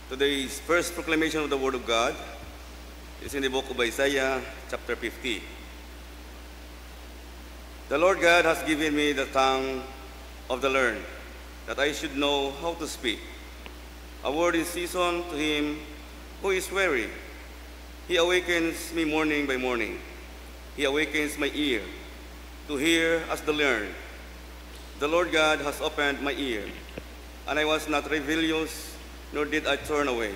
Today's first proclamation of the Word of God is in the book of Isaiah, chapter 50. The Lord God has given me the tongue of the learned, that I should know how to speak. A word in season to him who is weary. He awakens me morning by morning. He awakens my ear to hear as the learned. The Lord God has opened my ear, and I was not rebellious, nor did I turn away.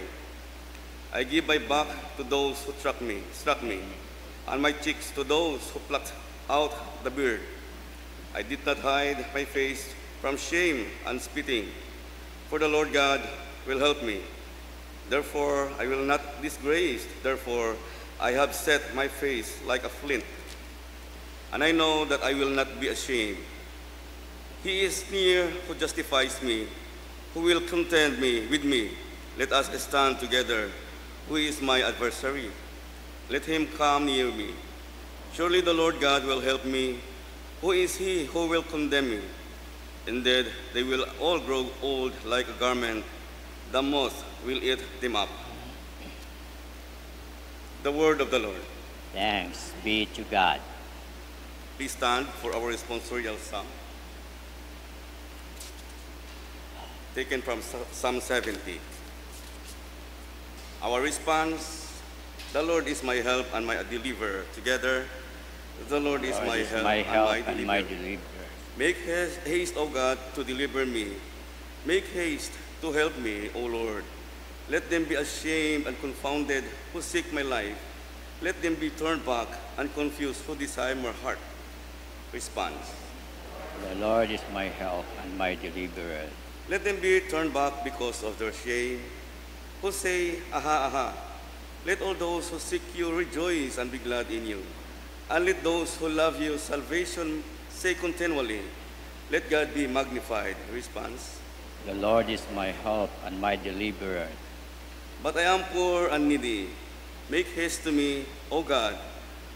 I give my back to those who struck me, and my cheeks to those who plucked out the beard. I did not hide my face from shame and spitting, for the Lord God will help me. Therefore I will not disgrace. Therefore I have set my face like a flint, and I know that I will not be ashamed. He is near who justifies me, who will contend with me. Let us stand together. Who is my adversary? Let him come near me. Surely the Lord God will help me. Who is he who will condemn me? Indeed, they will all grow old like a garment. The moth will eat them up. The word of the Lord. Thanks be to God. Please stand for our responsorial psalm, taken from Psalm 70. Our response: the Lord is my help and my deliverer. Together, the Lord is my help and my deliverer. Make haste, O God, to deliver me. Make haste to help me, O Lord. Let them be ashamed and confounded who seek my life. Let them be turned back and confused who desire my heart. Response: The Lord is my help and my deliverer. Let them be turned back because of their shame, who say, Aha, aha. Let all those who seek you rejoice and be glad in you. And let those who love you salvation say continually, let God be magnified. Response: The Lord is my help and my deliverer. But I am poor and needy. Make haste to me, O God.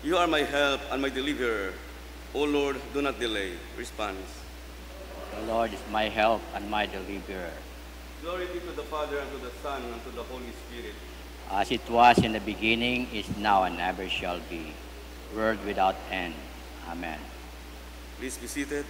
You are my help and my deliverer. O Lord, do not delay. Response: The Lord is my help and my deliverer. Glory be to the Father, and to the Son, and to the Holy Spirit. As it was in the beginning, is now, and ever shall be, world without end. Amen. Please be seated.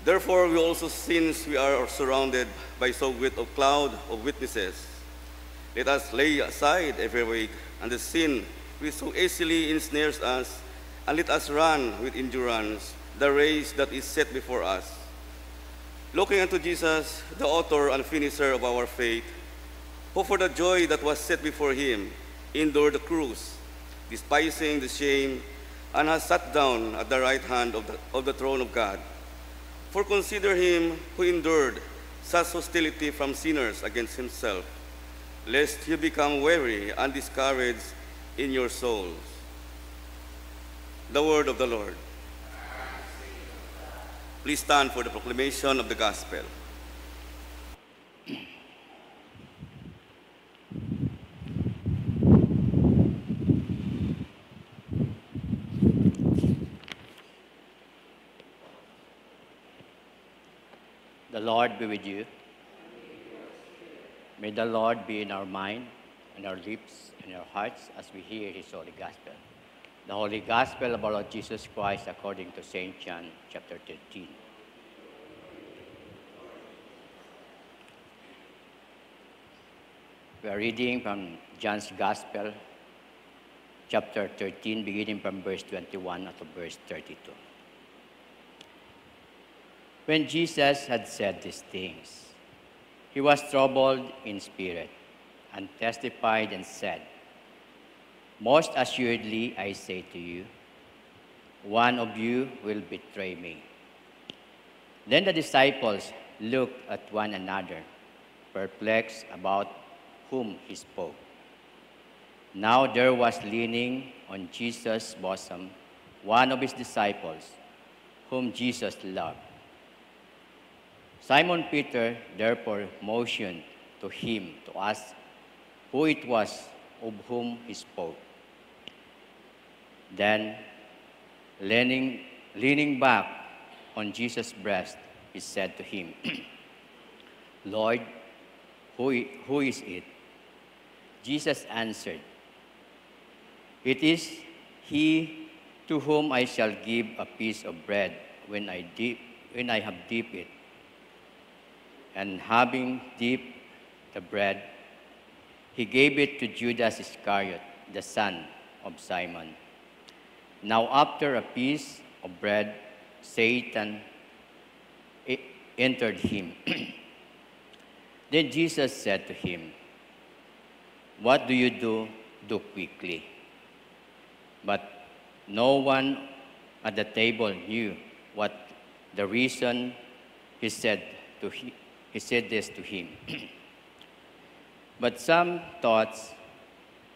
Therefore, we also, since we are surrounded by so great a cloud of witnesses, let us lay aside every weight and the sin which so easily ensnares us, and let us run with endurance the race that is set before us. Looking unto Jesus, the author and finisher of our faith, who for the joy that was set before him endured the cross, despising the shame, and has sat down at the right hand of the throne of God. For consider him who endured such hostility from sinners against himself, lest you become weary and discouraged in your souls. The word of the Lord. Please stand for the proclamation of the gospel. The Lord be with you. May the Lord be in our mind, and our lips, and our hearts as we hear his holy gospel. The holy gospel of our Lord Jesus Christ according to St. John chapter 13. We are reading from John's Gospel, chapter 13, beginning from verse 21 to verse 32. When Jesus had said these things, he was troubled in spirit and testified and said, Most assuredly I say to you, one of you will betray me. Then the disciples looked at one another, perplexed about whom he spoke. Now there was leaning on Jesus' bosom one of his disciples, whom Jesus loved. Simon Peter therefore motioned to him to ask who it was of whom he spoke. Then, leaning back on Jesus' breast, he said to him, Lord, who is it? Jesus answered, It is he to whom I shall give a piece of bread when I have dipped it. And having dipped the bread, he gave it to Judas Iscariot, the son of Simon. Now after a piece of bread, Satan entered him. Then Jesus said to him, What do you do? Do quickly. But no one at the table knew what the reason he said this to him. But some thought,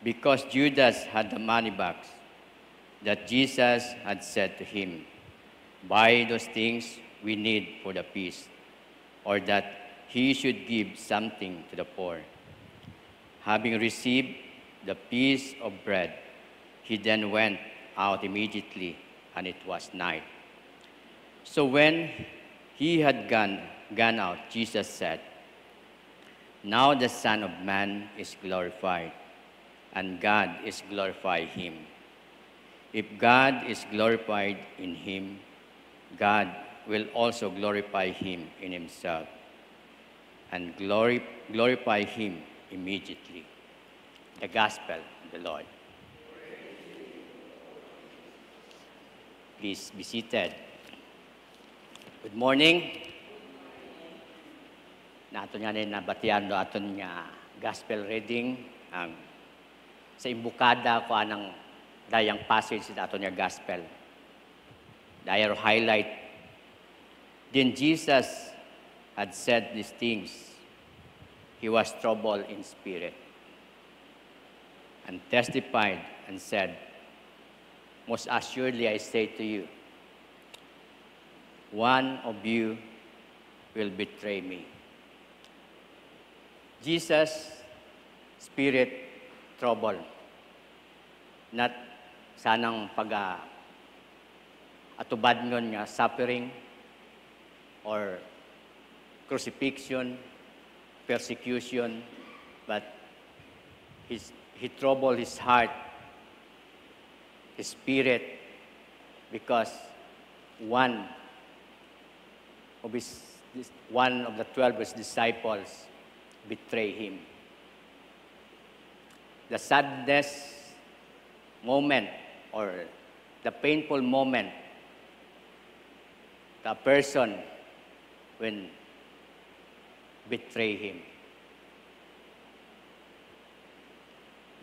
because Judas had the money bags, that Jesus had said to him, Buy those things we need for the feast, or that he should give something to the poor. Having received the piece of bread, he then went out immediately, and it was night. So when he had gone out, Jesus said, Now the Son of Man is glorified, and God is glorifying him. If God is glorified in him, God will also glorify him in himself, and glorify him immediately. The Gospel of the Lord. Please be seated. Good morning. Nato nga rin nabatian do aton nga gospel reading sa imbukada ko anang dayang passage sa aton nga gospel. Dayang highlight. Then Jesus had said these things. He was troubled in spirit and testified and said, Most assuredly I say to you, one of you will betray me. Jesus' spirit trouble. Not sanang atubad ngon nga suffering or crucifixion, persecution, but he troubled his heart, his spirit, because one of the 12 his disciples betray him. The saddest moment or the painful moment, the person when betray him.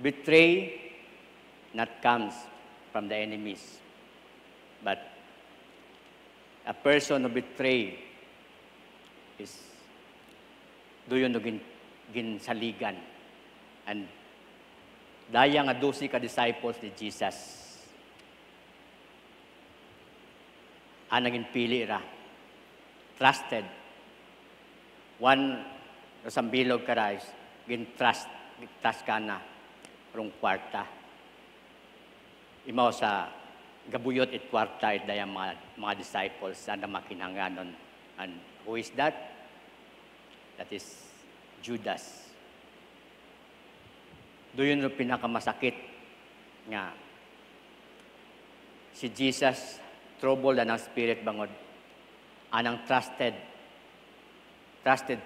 Betray not comes from the enemies, but a person who betray is doon ginsaligan. And daya nga 12 ka disciples ni Jesus. Anang pili ra. Trusted. One rasambilog ka rais, trust ka na rong kwarta. Imaw sa gabuyot it kwarta it dayang mga disciples na makinhanganon. And who is that? That is Judas. Doon yung pinakamasakit nga si Jesus troubled na ng spirit bangod. Anang trusted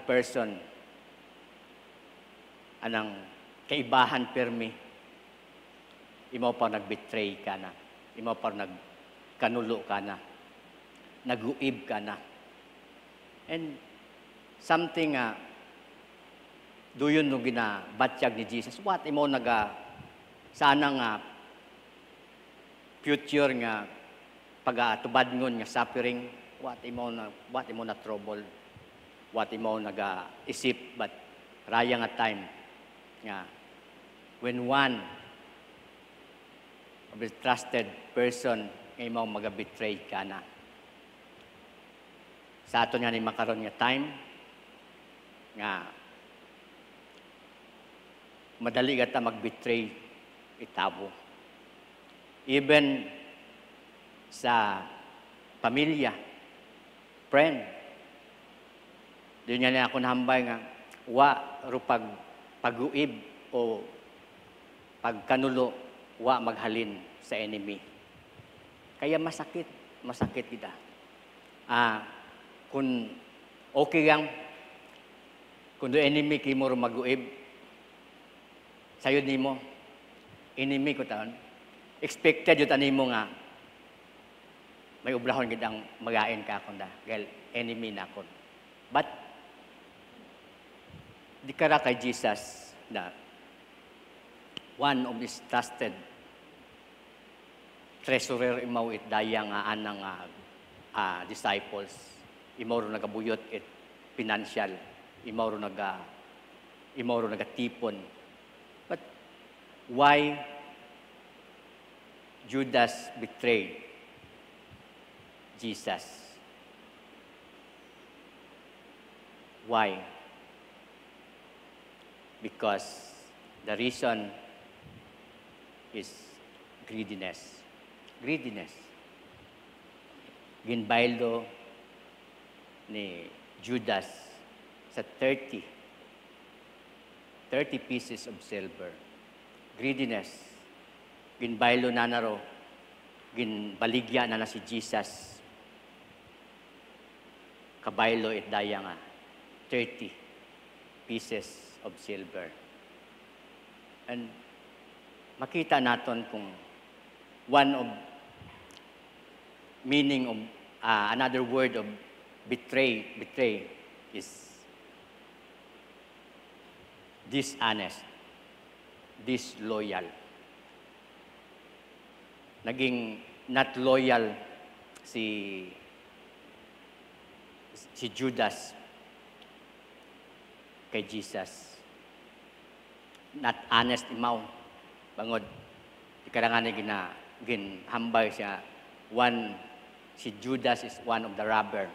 person. Anang kaibahan permi. Imaw pa nagbetray ka na. Imaw pa nagkanulo ka na. Naguib ka na. And something doon nung ginabatyag ni Jesus. What imo sana nga future nga pag-atubad ngon nga suffering. What imo na trouble. What imo isip, but raya nga time nga when one of the trusted person nga imo magabetray ka na. Sa ato nga ni makaron nga time nga madali gata magbetray itabo. even sa pamilya, friend. Doon niya ako nahambay nga, ro pag-uib o pagkanulo, maghalin sa enemy. Kaya masakit kita. Kung okay lang, kung do enemy kay mo mag-uib, sayo ni mo, enemy ko taon, expected yun mo nga, may ublahon kitang magain ka akong da, dahil enemy na akon. But, di kara kay Jesus na one of his trusted treasurer imaw it dayang anang disciples. Imaw ro nagabuyot it financial. Imaw ro nagatipon. But why Judas betrayed Jesus? Why? Because the reason is greediness. Greediness. Ginbaylo ni Judas sa 30 pieces of silver. Greediness. Ginbaylo na naro, ginbaligya na si Jesus. Kabaylo it daya nga 30 pieces of silver. And makita naton kung one of meaning of another word of betray is dishonest, disloyal. Naging not loyal si Judas kay Jesus. Not honest imaw. Bangod, ikarangan na ginhambay siya. Si Judas is one of the robber.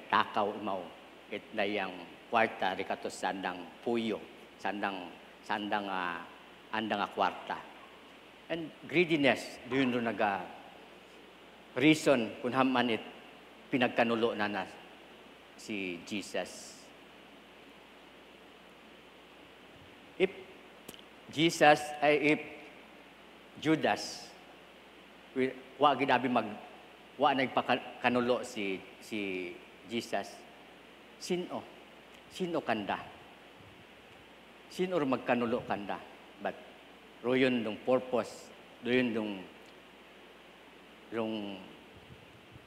Takaw imaw. It na yung kwarta, rikatos sandang puyo. Sandang kwarta. And greediness, doon reason kung haman it pinagkanulo na si Jesus. If Judas, nagpakanulo si Jesus, sino kanda? Sino magkanulo kanda? But, royon dong purpose, royon dong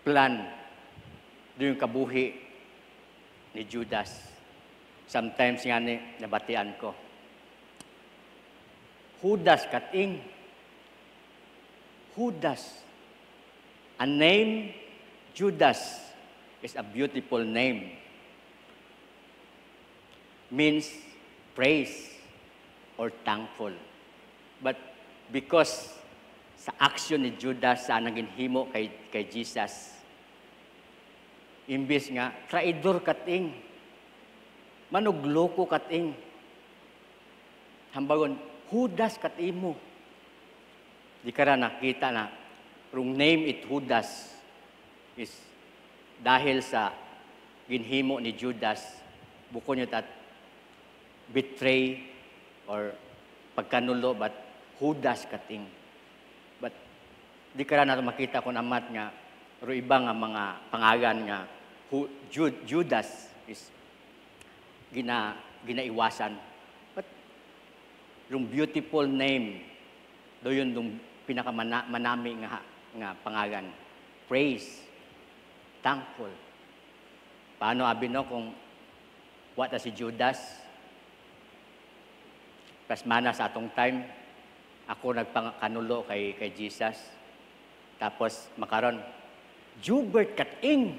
plan, doon kabuhi ni Judas. Sometimes nga nabatian ko, Judas kating. Judas. A name, Judas, is a beautiful name. Means praise or thankful. But because sa action ni Judas sa naging himo kay Jesus, imbis nga, traidor kating, manugloko kating, hambagon, Judas katimo. Di ka nakita na, rung name it Judas is dahil sa ginhimo ni Judas, buko nyo betray or pagkanulo, but Judas kating. But di ka na makita kung amat nga, pero iba nga mga pangalan nga, Judas is ginaiwasan. But yung beautiful name, doon yung pinakamanami nga pangalan. Praise, thankful. Paano abino kung wata si Judas? Pasmana sa atong time, ako nagpangkanulo kay Jesus. Tapos makaron, Jubert kating.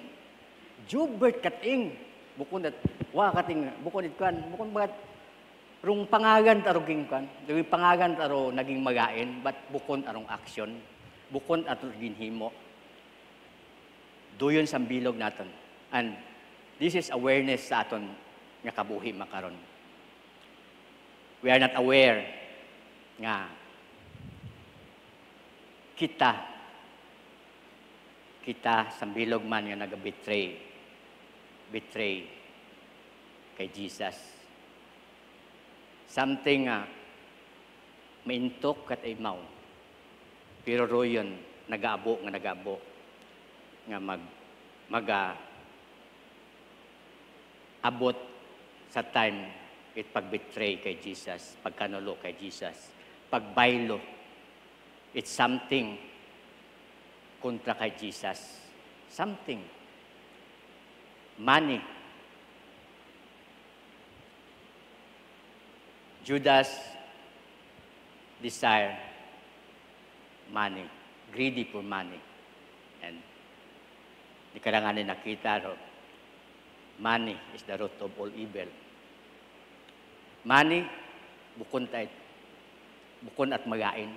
Bukod at bagat rung pangagan taro gingkan, dili pangagan taro naging magain, but bukod arong action, bukod at ginhimo. Doyon sa bilog naton. And this is awareness sa aton nga kabuhi makaron. We are not aware nga kita sa bilog man nga nag-betray kay Jesus. Something nga maintok kat imaw. Pero royon nag-aabo nga abot sa time it pag-betray kay Jesus, pagkanulo kay Jesus, pagbaylo. It's something kontra kay Jesus. Something. Money. Judas desire money. Greedy for money. And di kalanganin nakita ro, money is the root of all evil. Money, bukon at magain.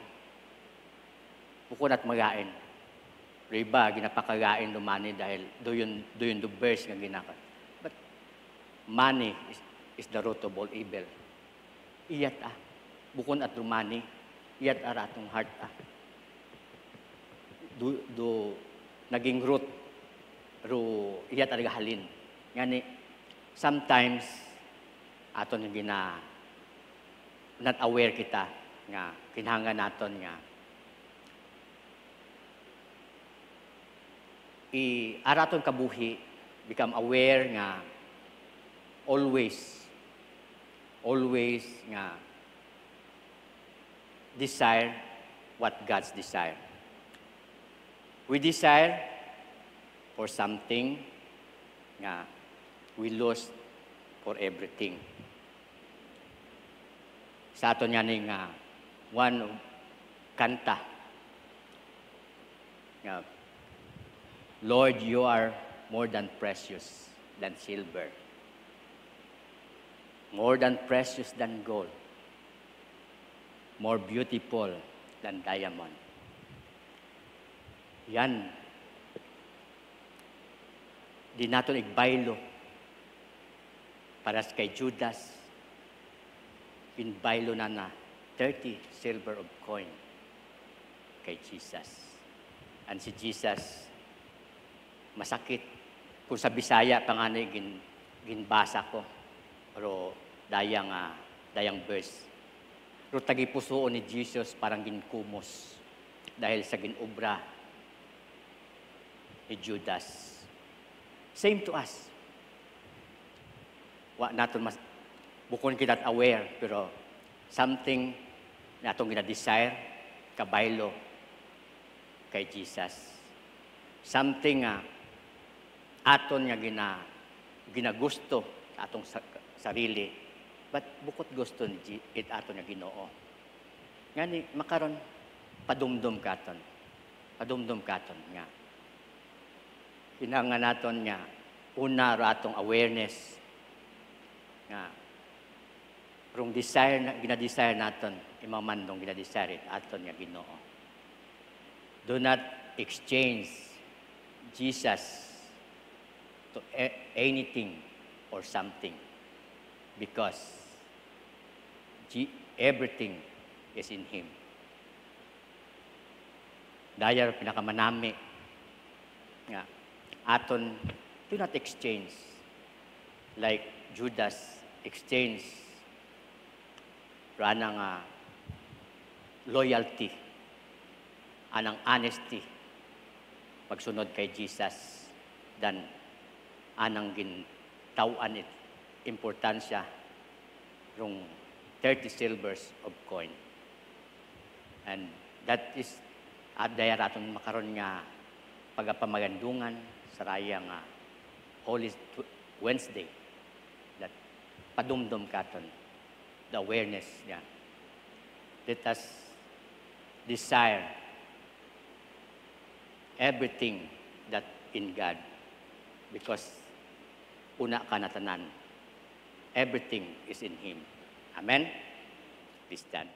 Bukon at magain. Pero iba, ginapakagain ng money dahil doon the verse nga ginaka. But money is the root of all evil. Iyat bukon at money, iyat atong heart naging root, iyat halin. Ngani, sometimes, aton yung not aware kita nga kinahanglan naton nga araton kabuhi, become aware nga always nga desire what God's desire. We desire for something nga we lose for everything. Sa aton nga ni nga one kanta nga Lord, you are more than precious than silver, more than precious than gold, more beautiful than diamond. Yan. Di natin igbaylo para kay Judas, inbaylo na 30 silver of coin kay Jesus. And si Jesus, masakit. Kung sa Bisaya, panganay ginbasa ko. Pero dayang verse. Pero tagipusoon ni Jesus parang ginkumos dahil sa ginubra ni Judas. Same to us. Naton bukon kita aware, pero something natong gina-desire, kabaylo kay Jesus. Something aton nga ginagusto atong sarili, but bukod gusto ni aton nga Ginoo. Ngani makaron padumdum katon nga kinahanglan naton nga una ra atong awareness nga rong desire na gina-desire naton imamandong gina-desire aton nga Ginoo. Do not exchange Jesus to anything or something, because everything is in Him. Dayar pinakamanami nga aton, do not exchange like Judas exchange ranang loyalty, anang honesty pagsunod kay Jesus, dan anang gintawan importansya rong 30 silvers of coin. And that is dayar aton makaron nga pagapamagandungan sa raya nga Holy Wednesday, that padumdum katon the awareness niya. Let us desire everything that in God, because una ka na tanan, everything is in Him. Amen? Please stand.